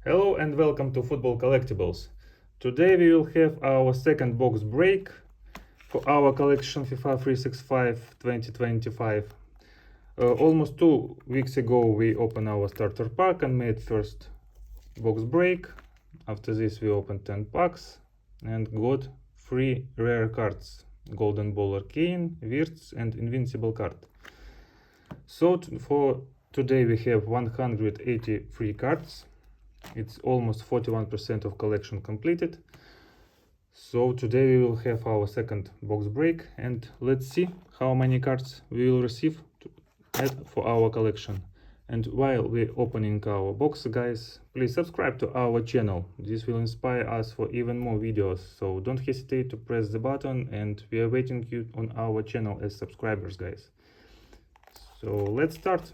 Hello and welcome to Football Collectibles. Today we will have our second box break for our collection FIFA 365 2025. Almost 2 weeks ago we opened our starter pack and made first box break. After this we opened 10 packs and got 3 rare cards: Golden Bowler Kane, Wirtz and Invincible card. So for today we have 183 cards. It's almost 41% of collection completed. So today we will have our second box break and let's see how many cards we will receive to add for our collection. And while we're opening our box, guys, please subscribe to our channel. This will inspire us for even more videos, so don't hesitate to press the button, and we are waiting you on our channel as subscribers, guys. So let's start.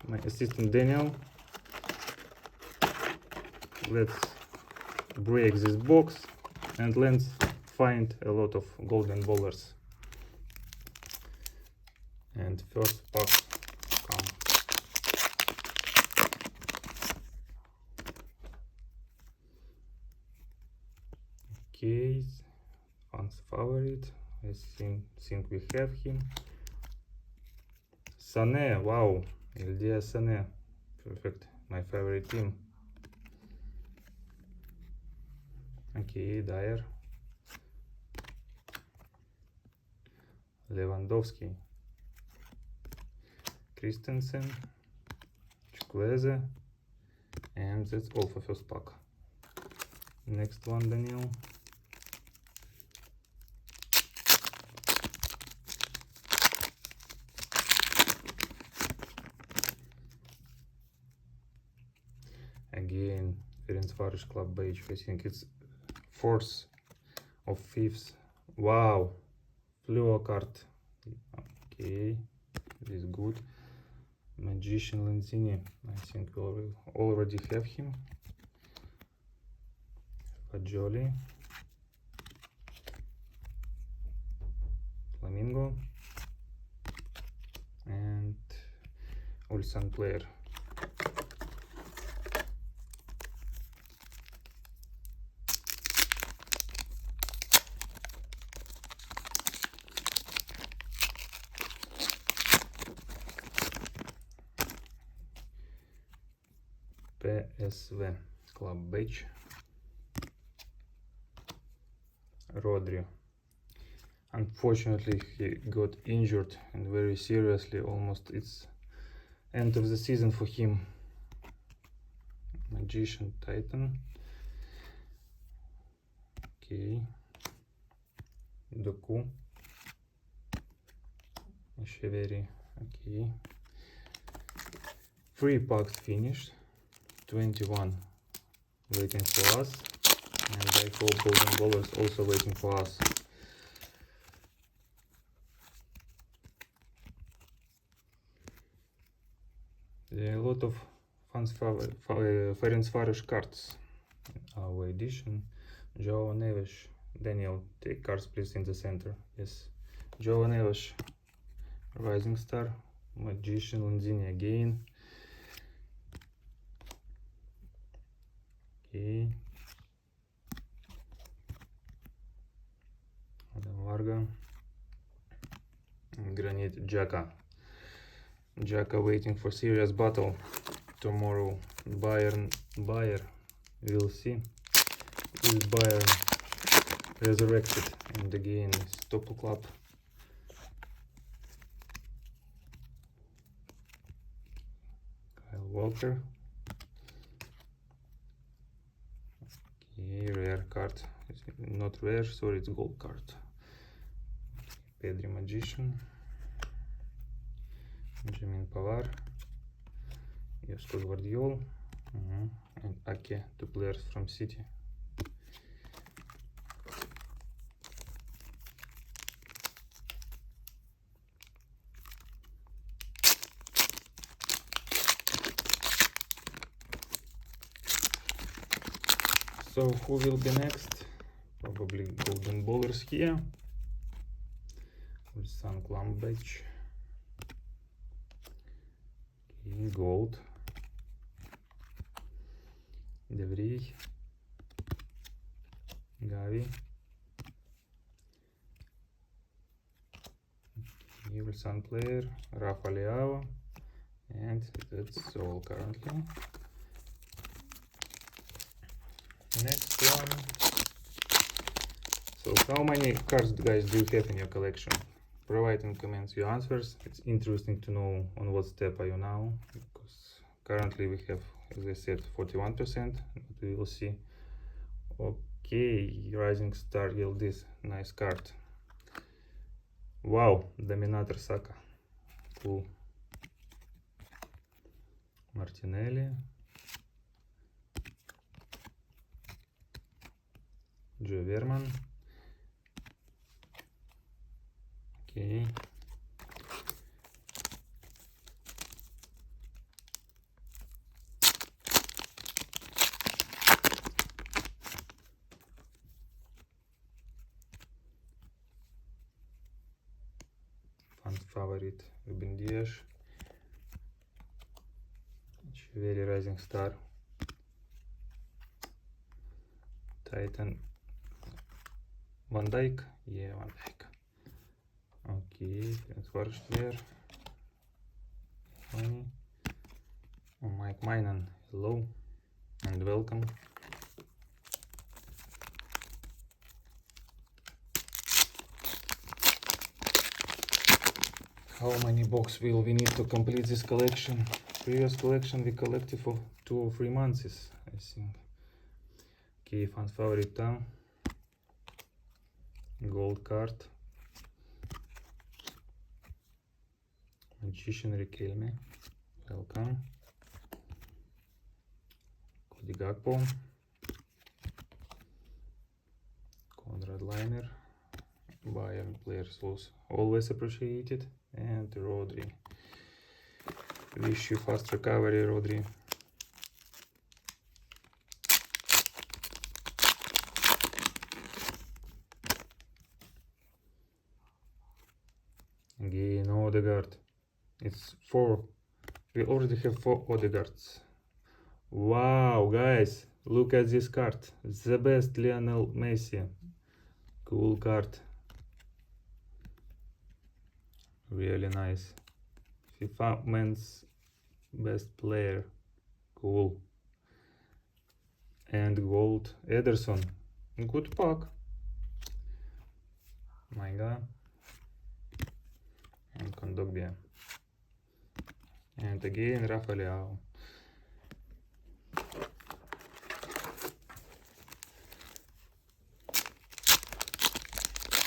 My assistant Daniel, let's break this box and let's find a lot of golden bowlers. And first pack come. Okay, fans favorite. I think we have him. Sané, wow, Ildia Sané, perfect, my favorite team. Okay, Dyer, Lewandowski, Christensen, Chukwueze, and that's all for first pack. Next one, Daniel. Again, Ferencváros Club badge. I think it's 4th or 5th. Wow, fluo card. Okay, this is good. Magician Lanzini. I think we already have him. Fagioli, Flamingo, and Ulsan player. PSV Club badge. Rodri. Unfortunately, he got injured and very seriously. Almost it's end of the season for him. Magician Titan. Okay. Doku. Cheveri. Okay. 3 packs finished. 21 waiting for us, and I hope golden bowlers also waiting for us. There are a lot of Ferencváros cards in our edition. João Neves. Daniel, take cards please in the center. Yes, João Neves, Rising Star, Magician Lanzini again. Okay. Varga, Granit Xhaka. Xhaka waiting for serious battle tomorrow. Bayer, we'll see. Is Bayern resurrected in the game? Top club. Kyle Walker. Okay, rare card. It's not rare, sorry, it's gold card. Pedri Magician, Benjamin Pavard, Josko Gvardiol, and Ake, 2 players from City. So who will be next? Probably golden bowlers here. With some clump badge. Okay, gold. De Vrij, Gavi, Sun player, Rafa Leao, and that's all currently. Next one. So how many cards, guys, do you have in your collection? Provide in comments your answers. It's interesting to know on what step are you now, because currently we have, as I said, 41%, but we will see. Okay, Rising Star Yildiz, nice card. Wow, Dominator Saka, cool. Martinelli, Joe Verman. Okay. Fan favorite, Ruben Dias. Very Rising Star. Titan. Van Dijk. Yeah, Van Dijk. Okay, Transfer. Mike Minan, hello and welcome. How many boxes will we need to complete this collection? Previous collection we collected for 2 or 3 months, I think. Okay, fan favorite town. Gold card. Magician Riquelme, welcome. Cody Gakpo. Konrad Laimer. Bayern players was always appreciated. And Rodri. Wish you fast recovery, Rodri. Again, Odegaard. It's 4. We already have 4 Odegaards. Wow, guys, look at this card. The best Lionel Messi. Cool card. Really nice. FIFA men's best player. Cool. And gold Ederson. Good pack. My god. And Kondogbia. And again Rafa Leao.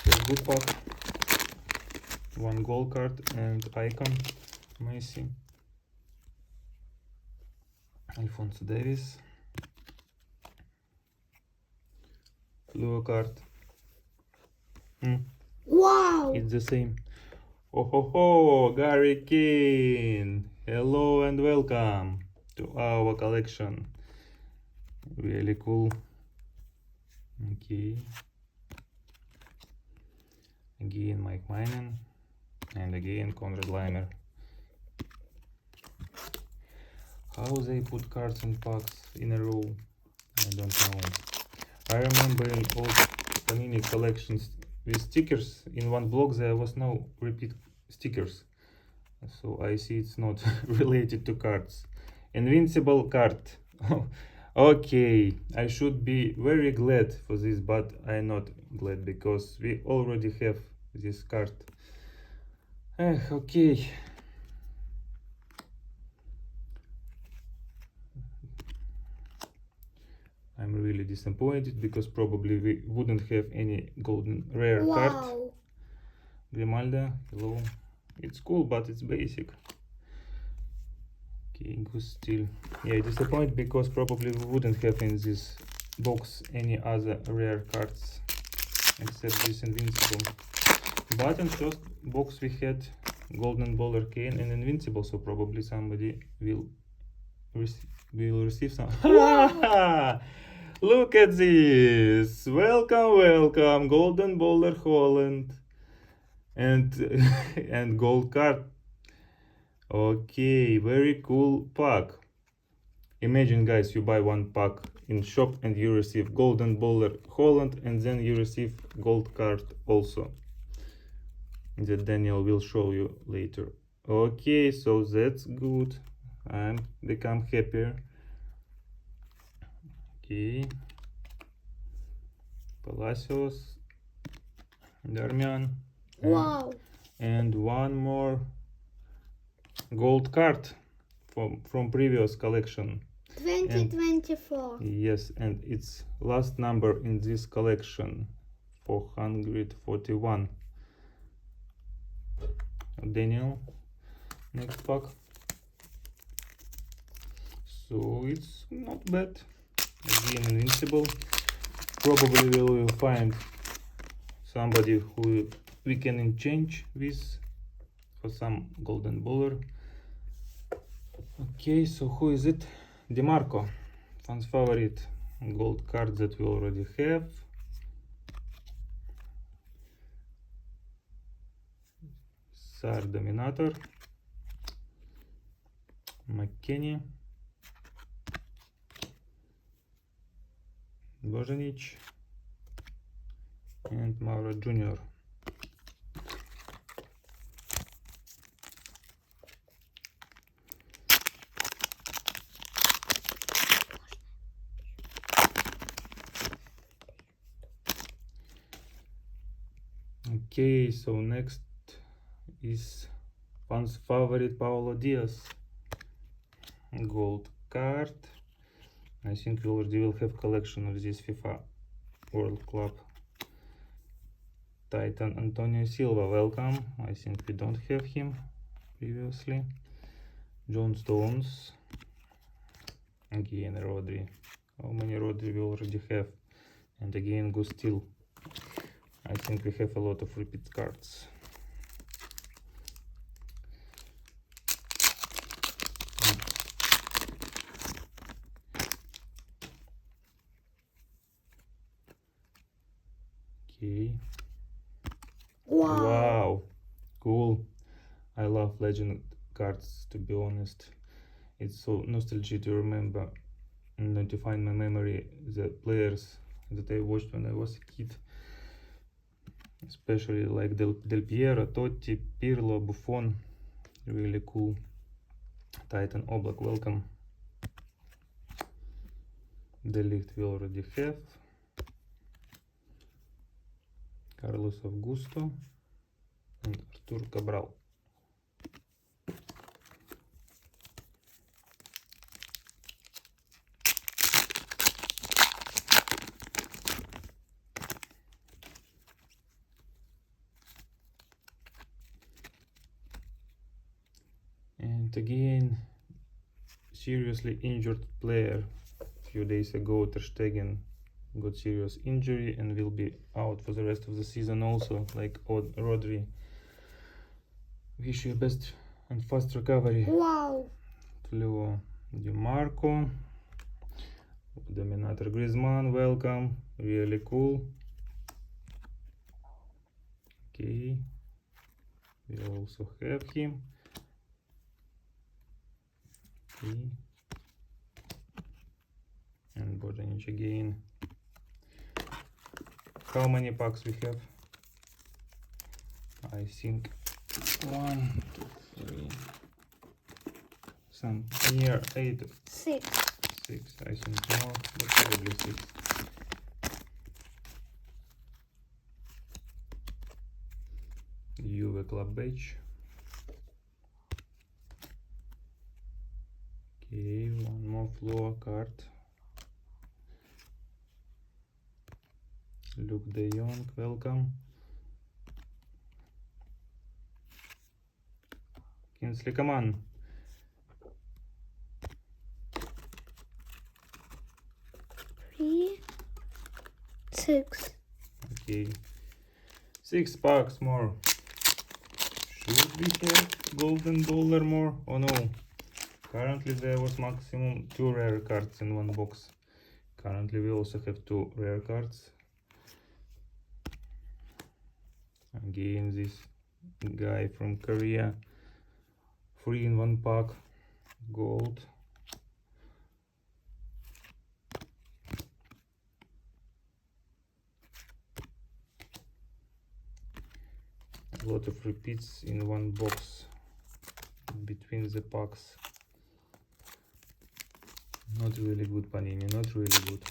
So good pack. 1 gold card and icon Messi. Alphonso Davies. Fluo card. Wow! It's the same. Oh ho ho, Gary Kane. Hello and welcome to our collection. Really cool. Okay. Again Mike Minan. And again Konrad Laimer. How they put cards in packs in a row, I don't know. I remember in old Panini collections with stickers, in one block there was no repeat stickers. So I see it's not related to cards. Invincible card. Okay, I should be very glad for this, but I'm not glad because we already have this card. Okay. I'm really disappointed because probably we wouldn't have any golden rare card. Grimalda, hello. It's cool, but it's basic. Okay, Goose Steel. Yeah, disappointed because probably we wouldn't have in this box any other rare cards except this Invincible. But in first box we had Golden Ball Arcane and Invincible, so probably somebody will receive some. Look at this! Welcome, welcome, Golden Bowler Holland and and gold card. Okay, very cool pack. Imagine, guys, you buy one pack in shop and you receive golden baller Holland, and then you receive gold card also that Daniel will show you later. Okay, so that's good. I'm become happier. Okay, Palacios, Darmian. Wow. And one more gold card from previous collection. 2024. Yes, and it's last number in this collection, 441. Daniel, next pack. So it's not bad. Again, invincible. Probably we will find somebody who we can exchange with for some golden baller. Okay, so who is it? DeMarco, fans favorite. Gold card that we already have. Sar Dominator, McKinney, Bojanic, and Mauro Jr. Okay, so next is fans favorite Paulo Diaz. Gold card. I think we already will have collection of this FIFA World Club. Titan Antonio Silva, welcome. I think we don't have him previously. John Stones. Again Rodri. How many Rodri we already have? And again Gustil. I think we have a lot of repeat cards. Okay. Wow. Wow, cool. I love legend cards, to be honest. It's so nostalgic to remember and to find my memory the players that I watched when I was a kid. Especially like Del Piero, Totti, Pirlo, Buffon. Really cool. Titan Oblak, welcome. De Ligt we already have. Carlos Augusto and Artur Cabral. And again, seriously injured player. A few days ago, Ter Stegen got serious injury and will be out for the rest of the season also, like Rodri. Wish you best and fast recovery. Wow. Leo DeMarco, Dominator Griezmann, welcome, really cool. Okay, we also have him. Okay. And Bojanic again. How many packs we have? I think 1, 2, 3. Some near 8. 6. 6, I think more, but probably 6. Juve Club Badge. Okay, one more floor card. Luke De Jong, welcome. Kingsley Coman. Three. 6. Okay, 6 packs more. Should we have golden dollar more? Oh no. Currently there was maximum 2 rare cards in one box. Currently we also have 2 rare cards. Again this guy from Korea. 3 in one pack. Gold. A lot of repeats in one box between the packs. Not really good, Panini, not really good.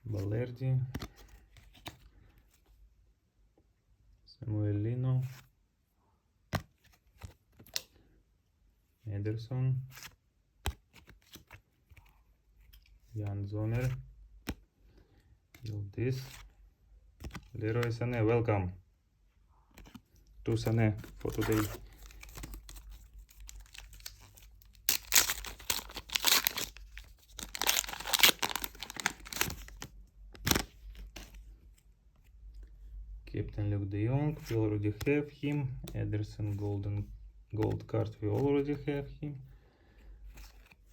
Balerdi, Samuelino, Ederson, Jan Zomer, Yildiz, Leroy Sané. Welcome to Sané for today. Captain Luke de Jong, we already have him. Ederson gold card, we already have him.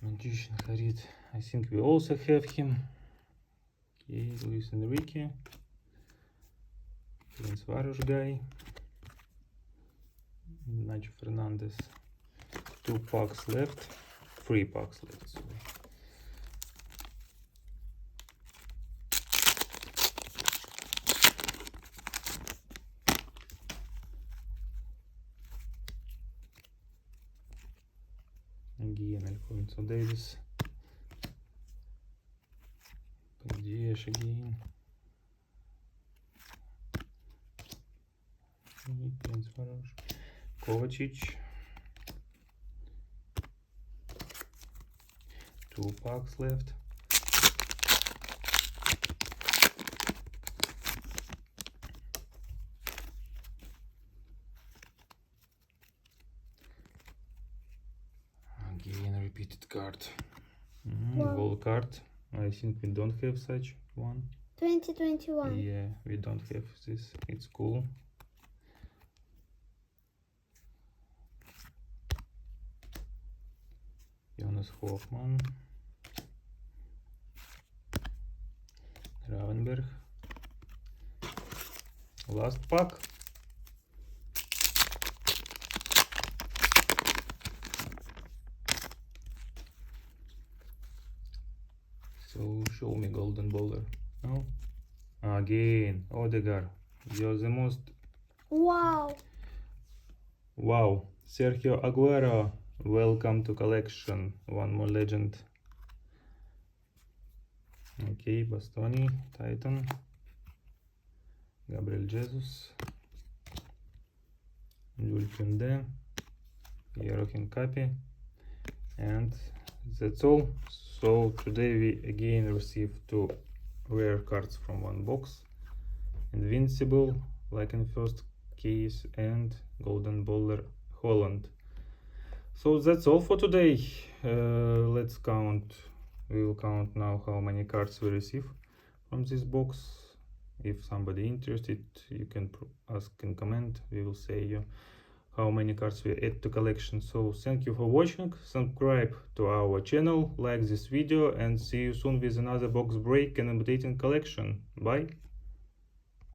Magician Harit, I think we also have him. Okay, Luis Enrique, Prince Varosh guy, Nacho Fernandez. 2 packs left, 3 packs left. Sorry. Again, Alfonso Davis, Diaz again, Prince Varosh, Kovacic, 2 packs left. Again, repeated card. Wow. Gold card. I think we don't have such one. 2021. Yeah, we don't have this. It's cool. Jonas Hoffman, Ravenberg. Last pack. So show me golden bowler. No? Again, Odegaard. You're the most. Wow. Wow. Sergio Aguero. Welcome to collection. One more legend. Okay, Bastoni, Titan. Gabriel Jesus. Jules Koundé. Joachim Capi. And that's all. So today we again received 2 rare cards from one box. Invincible, like in first case, and Golden Bowler Holland. So that's all for today. Let's count. We will count now how many cards we receive from this box. If somebody interested, you can ask in comment. We will say you how many cards we add to collection. So thank you for watching. Subscribe to our channel, like this video, and see you soon with another box break and updating collection. Bye.